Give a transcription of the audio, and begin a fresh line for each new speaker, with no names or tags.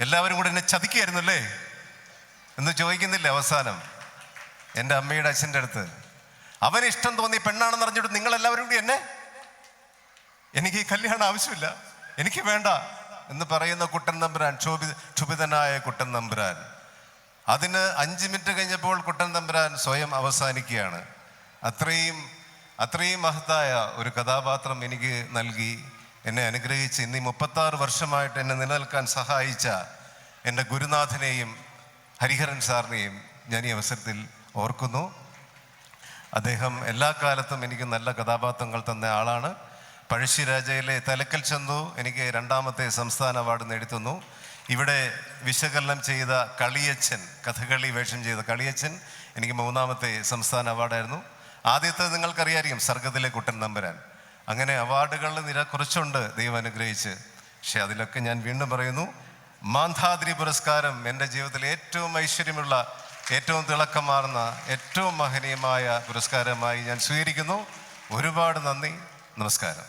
എല്ലാവരും കൂടെ എന്നെ ചതിക്കുകയായിരുന്നല്ലേ എന്ന് ചോദിക്കുന്നില്ല അവസാനം എൻ്റെ അമ്മയുടെ അച്ഛൻ്റെ അടുത്ത്. അവന് ഇഷ്ടം തോന്നി പെണ്ണാണെന്ന് അറിഞ്ഞിട്ട് നിങ്ങളെല്ലാവരും കൂടി എനിക്ക് ഈ കല്യാണം ആവശ്യമില്ല, എനിക്ക് വേണ്ട എന്ന് പറയുന്ന കുട്ടൻ തമ്പുരാൻ, ക്ഷുഭിതനായ കുട്ടൻ തമ്പുരാൻ. അതിന് 5 മിനിറ്റ് കഴിഞ്ഞപ്പോൾ കുട്ടൻ തമ്പുരാൻ സ്വയം അവസാനിക്കുകയാണ്. അത്രയും മഹത്തായ ഒരു കഥാപാത്രം എനിക്ക് നൽകി എന്നെ അനുഗ്രഹിച്ച് ഇന്ന് 36 വർഷമായിട്ട് എന്നെ നിലനിൽക്കാൻ സഹായിച്ച എൻ്റെ ഗുരുനാഥനെയും ഹരിഹരൻ സാറിനെയും ഞാൻ ഈ അവസരത്തിൽ ഓർക്കുന്നു. അദ്ദേഹം എല്ലാ കാലത്തും എനിക്ക് നല്ല കഥാപാത്രങ്ങൾ തന്ന ആളാണ്. പഴശ്ശിരാജയിലെ തലക്കൽ ചന്തു എനിക്ക് 2ാമത്തെ സംസ്ഥാന അവാർഡ് നേടിത്തന്നു. ഇവിടെ വിശകലനം ചെയ്ത കളിയച്ഛൻ, കഥകളി വേഷം ചെയ്ത കളിയച്ഛൻ എനിക്ക് 3ാമത്തെ സംസ്ഥാന അവാർഡായിരുന്നു. ആദ്യത്തെ നിങ്ങൾക്കറിയായിരിക്കും, സർഗത്തിലെ കുട്ടൻ തമ്പുരാൻ. അങ്ങനെ അവാർഡുകളുടെ നിര കുറച്ചുണ്ട് ദൈവം അനുഗ്രഹിച്ച്. പക്ഷെ അതിലൊക്കെ ഞാൻ വീണ്ടും പറയുന്നു, മാന്ധാദ്രി പുരസ്കാരം എൻ്റെ ജീവിതത്തിൽ ഏറ്റവും ഐശ്വര്യമുള്ള, ഏറ്റവും തിളക്കമാർന്ന, ഏറ്റവും മഹനീയമായ പുരസ്കാരമായി ഞാൻ സ്വീകരിക്കുന്നു. ഒരുപാട് നന്ദി, നമസ്കാരം.